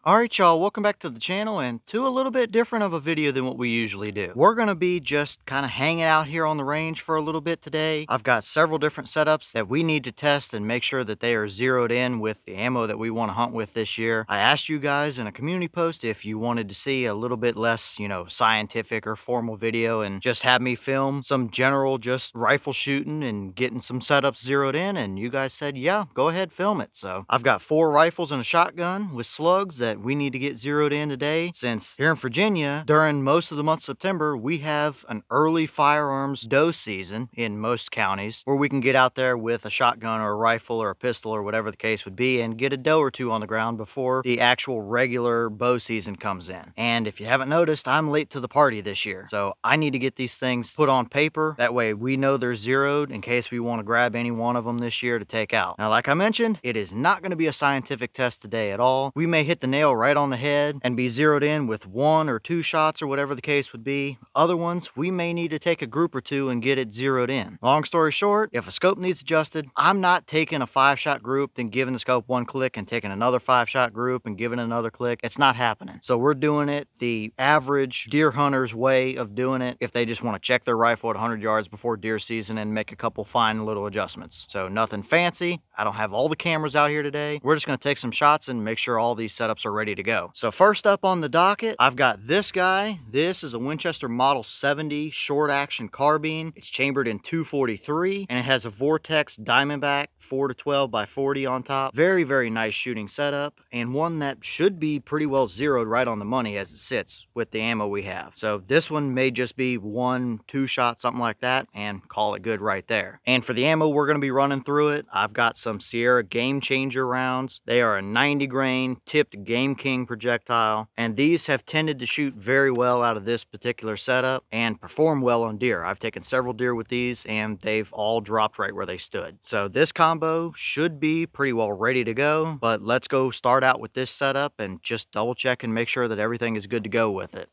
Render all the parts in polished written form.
Alright y'all, welcome back to the channel and to a little bit different of a video than what we usually do. We're going to be just kind of hanging out here on the range for a little bit today. I've got several different setups that we need to test and make sure that they are zeroed in with the ammo that we want to hunt with this year. I asked you guys in a community post if you wanted to see a little bit less, scientific or formal video and just have me film some general just rifle shooting and getting some setups zeroed in, and you guys said, yeah, go ahead, film it. So I've got 4 rifles and a shotgun with slugs that we need to get zeroed in today, since here in Virginia during most of the month of September we have an early firearms doe season in most counties where we can get out there with a shotgun or a rifle or a pistol or whatever the case would be and get a doe or two on the ground before the actual regular bow season comes in. And if you haven't noticed, I'm late to the party this year, so I need to get these things put on paper. That way we know they're zeroed in case we want to grab any one of them this year to take out. Now, like I mentioned, it is not going to be a scientific test today at all. We may hit the nail right on the head and be zeroed in with 1 or 2 shots or whatever the case would be. Other ones, we may need to take a group or 2 and get it zeroed in. Long story short, if a scope needs adjusted, I'm not taking a 5-shot group, then giving the scope 1 click and taking another 5-shot group and giving another click. It's not happening. So we're doing it the average deer hunter's way of doing it if they just want to check their rifle at 100 yards before deer season and make a couple fine little adjustments. So nothing fancy. I don't have all the cameras out here today. We're just going to take some shots and make sure all these setups are ready to go. So first up on the docket, I've got this guy. This is a Winchester Model 70 short action carbine. It's chambered in 243 and it has a Vortex Diamondback 4-12 by 40 on top. Very, very nice shooting setup, and one that should be pretty well zeroed right on the money as it sits with the ammo we have. So this one may just be 1-2 shot, something like that, and call it good right there. And for the ammo we're going to be running through it, I've got some Sierra Game Changer rounds. They are a 90 grain tipped Game King projectile, and these have tended to shoot very well out of this particular setup and perform well on deer. I've taken several deer with these and they've all dropped right where they stood. So this combo should be pretty well ready to go, but let's go start out with this setup and just double check and make sure that everything is good to go with it.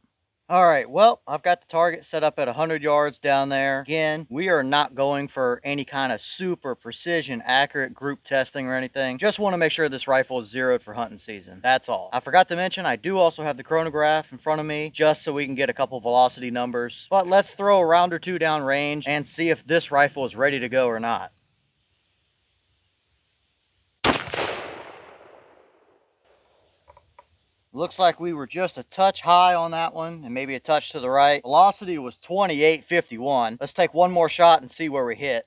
All right, well, I've got the target set up at 100 yards down there. Again, we are not going for any kind of super precision, accurate group testing or anything. Just want to make sure this rifle is zeroed for hunting season. That's all. I forgot to mention, I do also have the chronograph in front of me just so we can get a couple velocity numbers. But let's throw a round or 2 down range and see if this rifle is ready to go or not. Looks like we were just a touch high on that one and maybe a touch to the right. Velocity was 28.51. Let's take one more shot and see where we hit.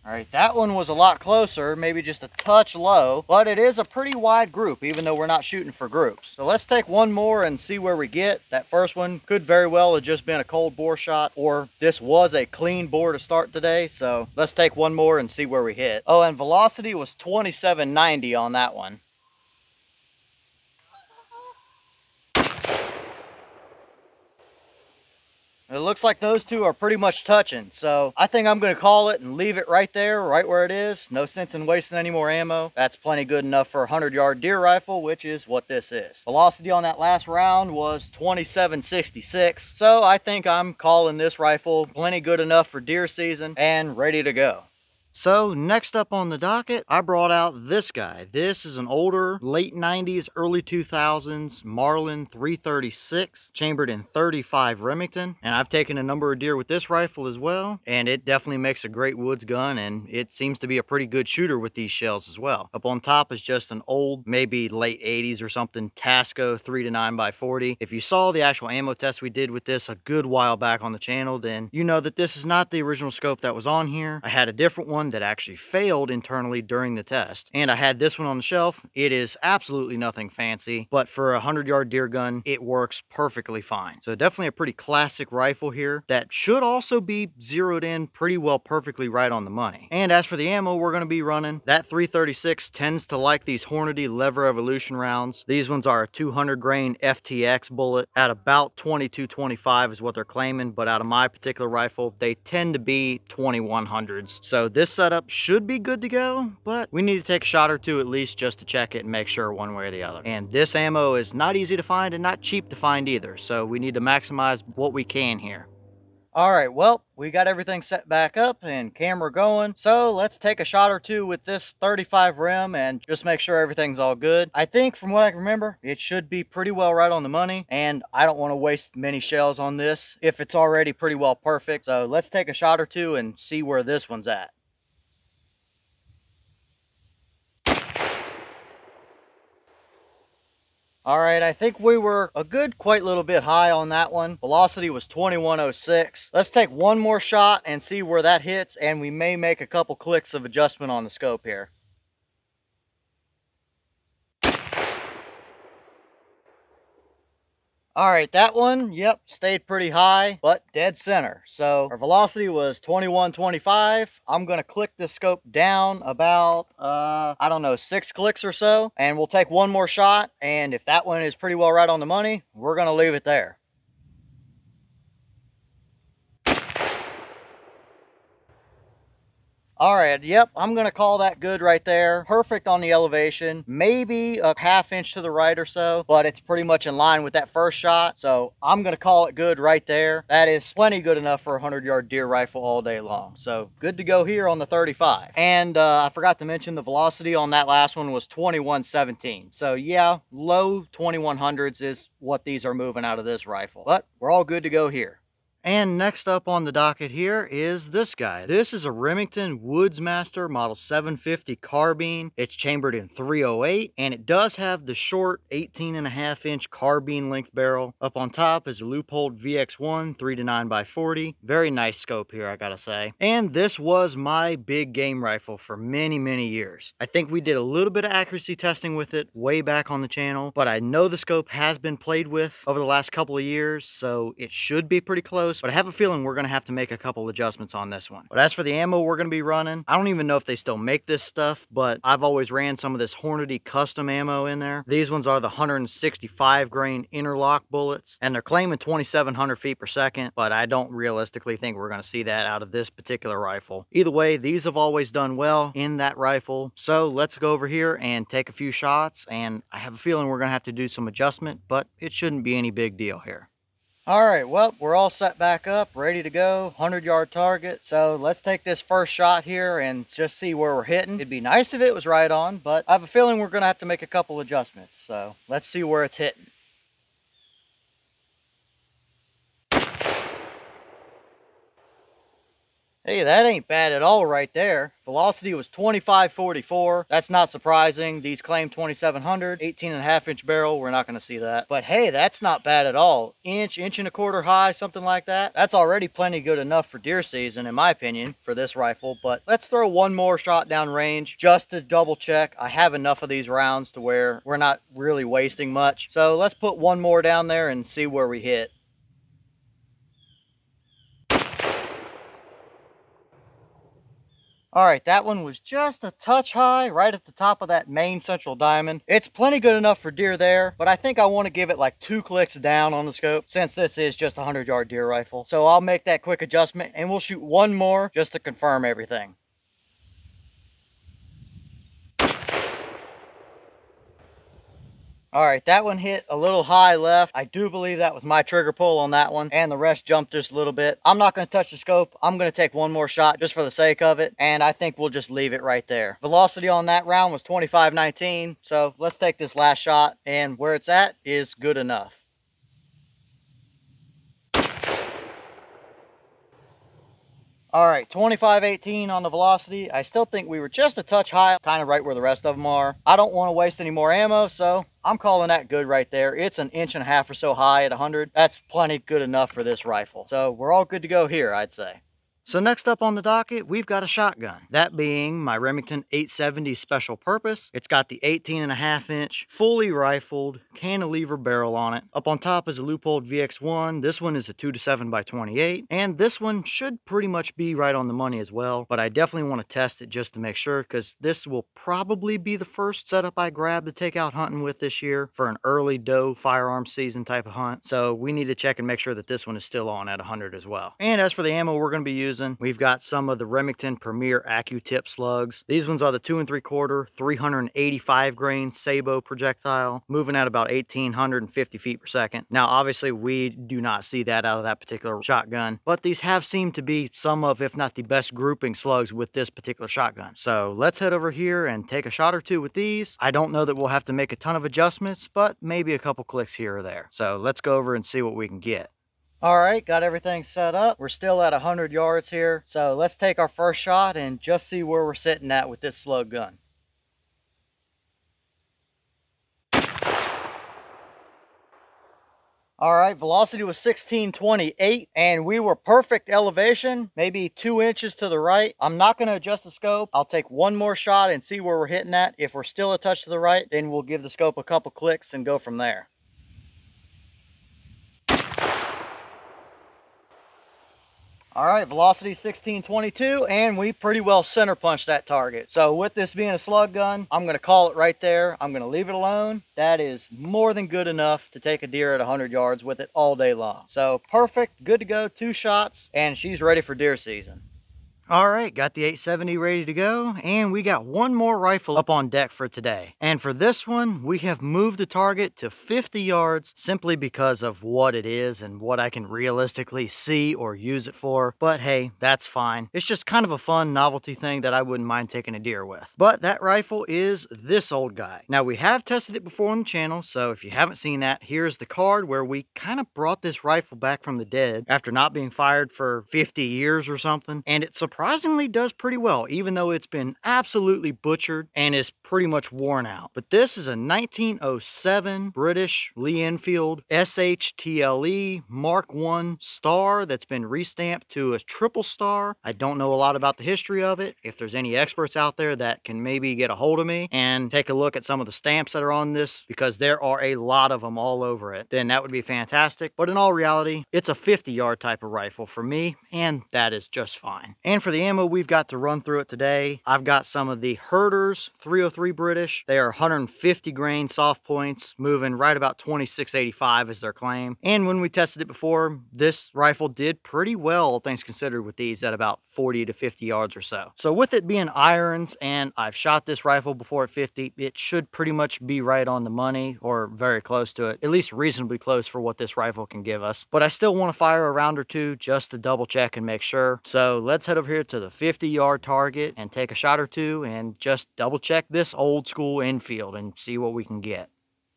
All right, that one was a lot closer, maybe just a touch low, but it is a pretty wide group, even though we're not shooting for groups. So let's take one more and see where we get. That first one could very well have just been a cold bore shot, or this was a clean bore to start today. So let's take one more and see where we hit. Oh, and velocity was 27.90 on that one. It looks like those two are pretty much touching, so I think I'm going to call it and leave it right there, right where it is. No sense in wasting any more ammo. That's plenty good enough for a 100-yard deer rifle, which is what this is. Velocity on that last round was 27.66, so I think I'm calling this rifle plenty good enough for deer season and ready to go. So next up on the docket, I brought out this guy. This is an older, late 90s, early 2000s Marlin 336, chambered in 35 Remington. And I've taken a number of deer with this rifle as well, and it definitely makes a great woods gun, and it seems to be a pretty good shooter with these shells as well. Up on top is just an old, maybe late 80s or something, Tasco 3-9x40. If you saw the actual ammo test we did with this a good while back on the channel, then you know that this is not the original scope that was on here. I had a different one that actually failed internally during the test, and I had this one on the shelf. It is absolutely nothing fancy, but for a 100-yard deer gun it works perfectly fine. So definitely a pretty classic rifle here that should also be zeroed in pretty well, perfectly right on the money. And as for the ammo we're going to be running, that 336 tends to like these Hornady Lever Evolution rounds. These ones are a 200 grain FTX bullet at about 22-25 is what they're claiming, but out of my particular rifle they tend to be 2100s. So this setup should be good to go, but we need to take a shot or 2 at least just to check it and make sure one way or the other. And this ammo is not easy to find and not cheap to find either, so we need to maximize what we can here. All right, well, we got everything set back up and camera going. So let's take a shot or two with this 35 rim and just make sure everything's all good. I think from what I can remember, it should be pretty well right on the money, and I don't want to waste many shells on this if it's already pretty well perfect. So let's take a shot or two and see where this one's at. All right, I think we were a good quite little bit high on that one. Velocity was 2106. Let's take one more shot and see where that hits, and we may make a couple clicks of adjustment on the scope here. All right, that one, yep, stayed pretty high, but dead center. So our velocity was 2125. I'm gonna click the scope down about, I don't know, 6 clicks or so, and we'll take one more shot. And if that one is pretty well right on the money, we're gonna leave it there. All right, yep, I'm gonna call that good right there. Perfect on the elevation, maybe a ½ inch to the right or so, but it's pretty much in line with that first shot. So I'm gonna call it good right there. That is plenty good enough for a 100-yard deer rifle all day long. So good to go here on the 35. And I forgot to mention the velocity on that last one was 2117. So yeah, low 2100s is what these are moving out of this rifle, but we're all good to go here. And next up on the docket here is this guy. This is a Remington Woodsmaster Model 750 carbine. It's chambered in 308, and it does have the short 18.5-inch carbine length barrel. Up on top is a loopholed VX1 3-9x40. Very nice scope here, I gotta say. And this was my big game rifle for many, many years. I think we did a little bit of accuracy testing with it way back on the channel, but I know the scope has been played with over the last couple of years, so it should be pretty close. But I have a feeling we're going to have to make a couple adjustments on this one. But as for the ammo we're going to be running, I don't even know if they still make this stuff, but I've always ran some of this Hornady custom ammo in there. These ones are the 165 grain interlock bullets, and they're claiming 2,700 feet per second, but I don't realistically think we're going to see that out of this particular rifle. Either way, these have always done well in that rifle. So let's go over here and take a few shots, and I have a feeling we're going to have to do some adjustment, but it shouldn't be any big deal here. All right, well, we're all set back up, ready to go, 100-yard target. So let's take this first shot here and just see where we're hitting. It'd be nice if it was right on, but I have a feeling we're gonna have to make a couple adjustments. So let's see where it's hitting. Hey, that ain't bad at all right there. Velocity was 2544. That's not surprising. These claim 2700, 18.5-inch barrel. We're not going to see that. But hey, that's not bad at all. Inch and a quarter high, something like that. That's already plenty good enough for deer season, in my opinion, for this rifle. But let's throw one more shot down range just to double check. I have enough of these rounds to where we're not really wasting much. So let's put one more down there and see where we hit. All right, that one was just a touch high, right at the top of that main central diamond. It's plenty good enough for deer there, but I think I want to give it like 2 clicks down on the scope since this is just a 100-yard deer rifle. So I'll make that quick adjustment and we'll shoot one more just to confirm everything. All right, that one hit a little high left. I do believe that was my trigger pull on that one, and the rest jumped just a little bit. I'm not going to touch the scope. I'm going to take one more shot just for the sake of it, and I think we'll just leave it right there. Velocity on that round was 2519, so let's take this last shot, and where it's at is good enough. All right, 2518 on the velocity. I still think we were just a touch high, kind of right where the rest of them are. I don't want to waste any more ammo, so I'm calling that good right there. It's an 1.5 inches or so high at 100. That's plenty good enough for this rifle. So we're all good to go here, I'd say. So next up on the docket, we've got a shotgun. That being my Remington 870 Special Purpose. It's got the 18.5-inch, fully rifled cantilever barrel on it. Up on top is a loopholed VX1. This one is a 2-7x28. And this one should pretty much be right on the money as well. But I definitely want to test it just to make sure, because this will probably be the first setup I grab to take out hunting with this year for an early doe firearm season type of hunt. So we need to check and make sure that this one is still on at 100 as well. And as for the ammo we're going to be using, using. We've got some of the Remington Premier AccuTip slugs. These ones are the 2 3/4, 385 grain Sabo projectile, moving at about 1,850 feet per second. Now, obviously, we do not see that out of that particular shotgun, but these have seemed to be some of, if not the best grouping slugs with this particular shotgun. So let's head over here and take a shot or two with these. I don't know that we'll have to make a ton of adjustments, but maybe a couple clicks here or there. So let's go over and see what we can get. All right, got everything set up. We're still at 100 yards here. So let's take our first shot and just see where we're sitting at with this slug gun. All right, velocity was 1628 and we were perfect elevation, maybe 2 inches to the right. I'm not gonna adjust the scope. I'll take one more shot and see where we're hitting at. If we're still a touch to the right, then we'll give the scope a couple clicks and go from there. All right, velocity 1622, and we pretty well center punched that target. So with this being a slug gun, I'm gonna call it right there. I'm gonna leave it alone. That is more than good enough to take a deer at 100 yards with it all day long. So perfect, good to go, 2 shots, and she's ready for deer season. All right, got the 870 ready to go, and we got one more rifle up on deck for today. And for this one, we have moved the target to 50 yards simply because of what it is and what I can realistically see or use it for. But hey, that's fine. It's just kind of a fun novelty thing that I wouldn't mind taking a deer with. But that rifle is this old guy. Now, we have tested it before on the channel, so if you haven't seen that, here's the card where we kind of brought this rifle back from the dead after not being fired for 50 years or something. And it's surprisingly does pretty well, even though it's been absolutely butchered and is pretty much worn out. But this is a 1907 British Lee Enfield SHTLE Mark I star that's been restamped to a triple star. I don't know a lot about the history of it. If there's any experts out there that can maybe get a hold of me and take a look at some of the stamps that are on this, because there are a lot of them all over it, then that would be fantastic. But in all reality, it's a 50-yard type of rifle for me, and that is just fine. And for the ammo we've got to run through it today, I've got some of the Herders 303 British. They are 150 grain soft points, moving right about 2685 is their claim. And when we tested it before, this rifle did pretty well, all things considered, with these at about 40 to 50 yards or so. So with it being irons, and I've shot this rifle before at 50, it should pretty much be right on the money, or very close to it, at least reasonably close for what this rifle can give us. But I still want to fire a round or two just to double check and make sure. So let's head over here to the 50-yard target and take a shot or two and just double check this old school Enfield and see what we can get.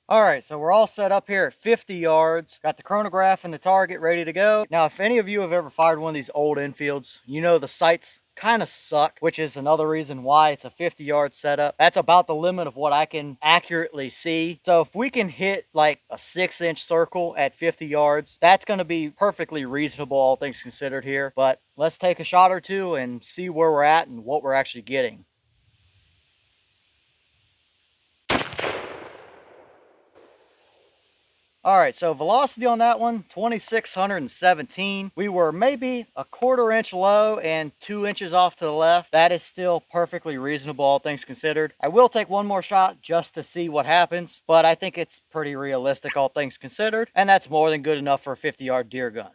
All right, so we're all set up here at 50 yards. Got the chronograph and the target ready to go. Now, if any of you have ever fired one of these old Enfields, you know the sights kind of suck, which is another reason why it's a 50-yard setup. That's about the limit of what I can accurately see. So if we can hit like a 6-inch circle at 50 yards, that's going to be perfectly reasonable, all things considered here. But let's take a shot or two and see where we're at and what we're actually getting. All right, so velocity on that one, 2,617. We were maybe a 1/4 inch low and 2 inches off to the left. That is still perfectly reasonable, all things considered. I will take one more shot just to see what happens, but I think it's pretty realistic, all things considered, and that's more than good enough for a 50-yard deer gun.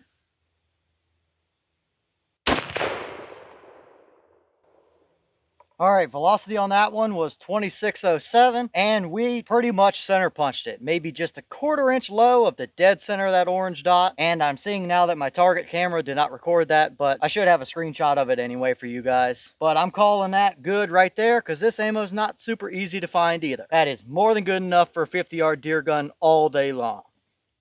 All right, velocity on that one was 2607, and we pretty much center punched it. Maybe just a 1/4 inch low of the dead center of that orange dot. And I'm seeing now that my target camera did not record that, but I should have a screenshot of it anyway for you guys. But I'm calling that good right there, because this ammo is not super easy to find either. That is more than good enough for a 50-yard deer gun all day long.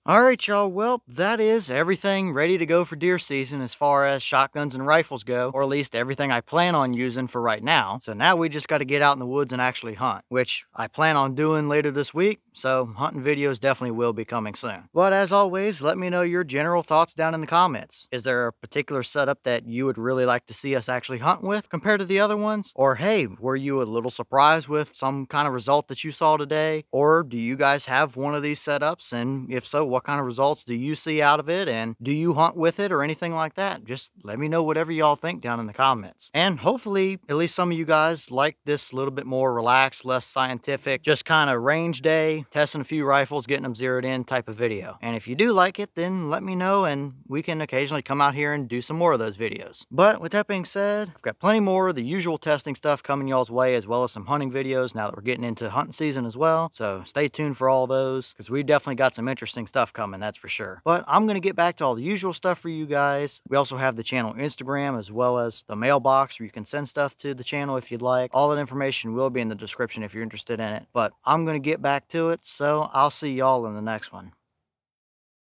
All right, y'all, well, that is everything ready to go for deer season as far as shotguns and rifles go, or at least everything I plan on using for right now. So now we just got to get out in the woods and actually hunt, which I plan on doing later this week. So hunting videos definitely will be coming soon. But as always, let me know your general thoughts down in the comments. Is there a particular setup that you would really like to see us actually hunt with compared to the other ones? Or hey, were you a little surprised with some kind of result that you saw today? Or do you guys have one of these setups? And if so, What kind of results do you see out of it? And do you hunt with it or anything like that? Just let me know whatever y'all think down in the comments. And hopefully at least some of you guys like this a little bit more relaxed, less scientific, just kind of range day, testing a few rifles, getting them zeroed in type of video. And if you do like it, then let me know and we can occasionally come out here and do some more of those videos. But with that being said, I've got plenty more of the usual testing stuff coming y'all's way, as well as some hunting videos now that we're getting into hunting season as well. So stay tuned for all those, because we definitely got some interesting stuff coming, that's for sure. But I'm going to get back to all the usual stuff for you guys. We also have the channel Instagram, as well as the mailbox where you can send stuff to the channel if you'd like. All that information will be in the description if you're interested in it. But I'm going to get back to it, so I'll see y'all in the next one.